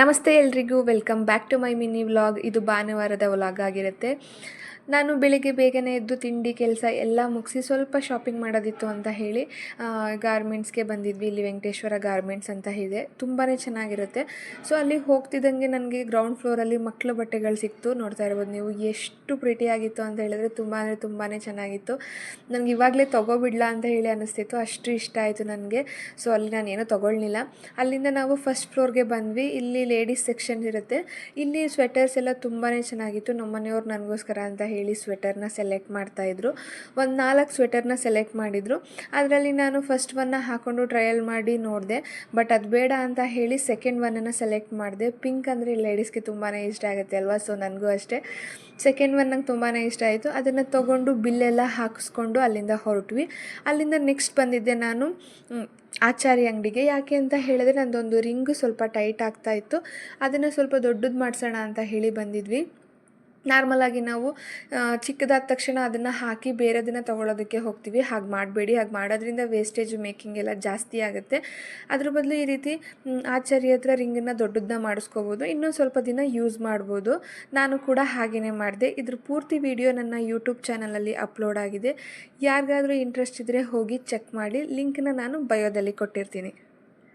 ನಮಸ್ತೆ ಎಲ್ರಿಗೂ welcome back to my mini vlog. ಇದು ಭಾನುವಾರದ ವ್ಲಾಗ್ ಆಗಿರುತ್ತೆ. ನಾನು ಬೆಳಿಗ್ಗೆ ಬೇಗನೆ ಎದ್ದು ತಿಂಡಿ ಕೆಲಸ ಎಲ್ಲ ಮುಗಿಸಿ ಸ್ವಲ್ಪ ಶಾಪಿಂಗ್ ಮಾಡೋದಿತ್ತು ಅಂತ ಹೇಳಿ ಗಾರ್ಮೆಂಟ್ಸ್ಗೆ ಬಂದಿದ್ವಿ. ಇಲ್ಲಿ ವೆಂಕಟೇಶ್ವರ ಗಾರ್ಮೆಂಟ್ಸ್ ಅಂತ ಇದೆ, ತುಂಬಾ ಚೆನ್ನಾಗಿರುತ್ತೆ. ಸೊ ಅಲ್ಲಿ ಹೋಗ್ತಿದ್ದಂಗೆ ನನಗೆ ಗ್ರೌಂಡ್ ಫ್ಲೋರಲ್ಲಿ ಮಕ್ಕಳ ಬಟ್ಟೆಗಳು ಸಿಕ್ತು. ನೋಡ್ತಾ ಇರ್ಬೋದು ನೀವು, ಎಷ್ಟು ಪ್ರಿಟಿಯಾಗಿತ್ತು ಅಂತ ಹೇಳಿದ್ರೆ ತುಂಬಾ ಚೆನ್ನಾಗಿತ್ತು. ನನಗೆ ಇವಾಗಲೇ ತೊಗೊಬಿಡ್ಲಾ ಅಂತ ಹೇಳಿ ಅನ್ನಿಸ್ತಿತ್ತು, ಅಷ್ಟು ಇಷ್ಟ ಆಯಿತು ನನಗೆ. ಸೊ ಅಲ್ಲಿ ನಾನೇನೂ ತೊಗೊಳ್ಳಿಲ್ಲ. ಅಲ್ಲಿಂದ ನಾವು ಫಸ್ಟ್ ಫ್ಲೋರ್ಗೆ ಬಂದ್ವಿ. ಇಲ್ಲಿ ಲೇಡೀಸ್ ಸೆಕ್ಷನ್ ಇರುತ್ತೆ. ಇಲ್ಲಿ ಸ್ವೆಟರ್ಸ್ ಎಲ್ಲ ತುಂಬಾ ಚೆನ್ನಾಗಿತ್ತು. ನಮ್ಮ ಮನೆಯವ್ರು ನನಗೋಸ್ಕರ ಅಂತ ಹೇಳಿ ಸ್ವೆಟರ್ನ ಸೆಲೆಕ್ಟ್ ಮಾಡ್ತಾಯಿದ್ರು. ಒಂದು 4 ಸ್ವೆಟರ್ನ ಸೆಲೆಕ್ಟ್ ಮಾಡಿದರು. ಅದರಲ್ಲಿ ನಾನು ಫಸ್ಟ್ ಒನ್ನ ಹಾಕ್ಕೊಂಡು ಟ್ರಯಲ್ ಮಾಡಿ ನೋಡಿದೆ. ಬಟ್ ಅದು ಬೇಡ ಅಂತ ಹೇಳಿ ಸೆಕೆಂಡ್ ಒನ್ನನ್ನು ಸೆಲೆಕ್ಟ್ ಮಾಡಿದೆ. ಪಿಂಕ್ ಅಂದರೆ ಲೇಡೀಸ್ಗೆ ತುಂಬಾ ಇಷ್ಟ ಆಗುತ್ತೆ ಅಲ್ವಾ. ಸೊ ನನಗೂ ಅಷ್ಟೇ ಸೆಕೆಂಡ್ ಒನ್ ನಂಗೆ ತುಂಬಾ ಇಷ್ಟ ಆಯಿತು. ಅದನ್ನು ತೊಗೊಂಡು ಬಿಲ್ಲೆಲ್ಲ ಹಾಕಿಸ್ಕೊಂಡು ಅಲ್ಲಿಂದ ಹೊರಟ್ವಿ. ಅಲ್ಲಿಂದ ನೆಕ್ಸ್ಟ್ ಬಂದಿದ್ದೆ ನಾನು ಆಚಾರಿ ಅಂಗಡಿಗೆ. ಯಾಕೆ ಅಂತ ಹೇಳಿದ್ರೆ ನಂದೊಂದು ರಿಂಗು ಸ್ವಲ್ಪ ಟೈಟ್ ಆಗ್ತಾಯಿತ್ತು, ಅದನ್ನು ಸ್ವಲ್ಪ ದೊಡ್ಡದು ಮಾಡಿಸೋಣ ಅಂತ ಹೇಳಿ ಬಂದಿದ್ವಿ. ನಾರ್ಮಲಾಗಿ ನಾವು ಚಿಕ್ಕದಾದ ತಕ್ಷಣ ಅದನ್ನು ಹಾಕಿ ಬೇರೆದನ್ನು ತೊಗೊಳೋದಕ್ಕೆ ಹೋಗ್ತೀವಿ. ಹಾಗೆ ಮಾಡಬೇಡಿ. ಹಾಗೆ ಮಾಡೋದ್ರಿಂದ ವೇಸ್ಟೇಜು ಮೇಕಿಂಗ್ ಎಲ್ಲ ಜಾಸ್ತಿ ಆಗುತ್ತೆ. ಅದ್ರ ಬದಲು ಈ ರೀತಿ ಆಚಾರಿ ಹತ್ರ ರಿಂಗನ್ನು ದೊಡ್ಡದನ್ನ ಮಾಡಿಸ್ಕೋಬೋದು, ಇನ್ನೊಂದು ಸ್ವಲ್ಪ ದಿನ ಯೂಸ್ ಮಾಡ್ಬೋದು. ನಾನು ಕೂಡ ಹಾಗೆಯೇ ಮಾಡಿದೆ. ಇದ್ರ ಪೂರ್ತಿ ವಿಡಿಯೋ ನನ್ನ ಯೂಟ್ಯೂಬ್ ಚಾನಲಲ್ಲಿ ಅಪ್ಲೋಡ್ ಆಗಿದೆ. ಯಾರಿಗಾದರೂ ಇಂಟ್ರೆಸ್ಟ್ ಇದ್ದರೆ ಹೋಗಿ ಚೆಕ್ ಮಾಡಿ. ಲಿಂಕ್ನ ನಾನು ಬಯೋದಲ್ಲಿ ಕೊಟ್ಟಿರ್ತೀನಿ.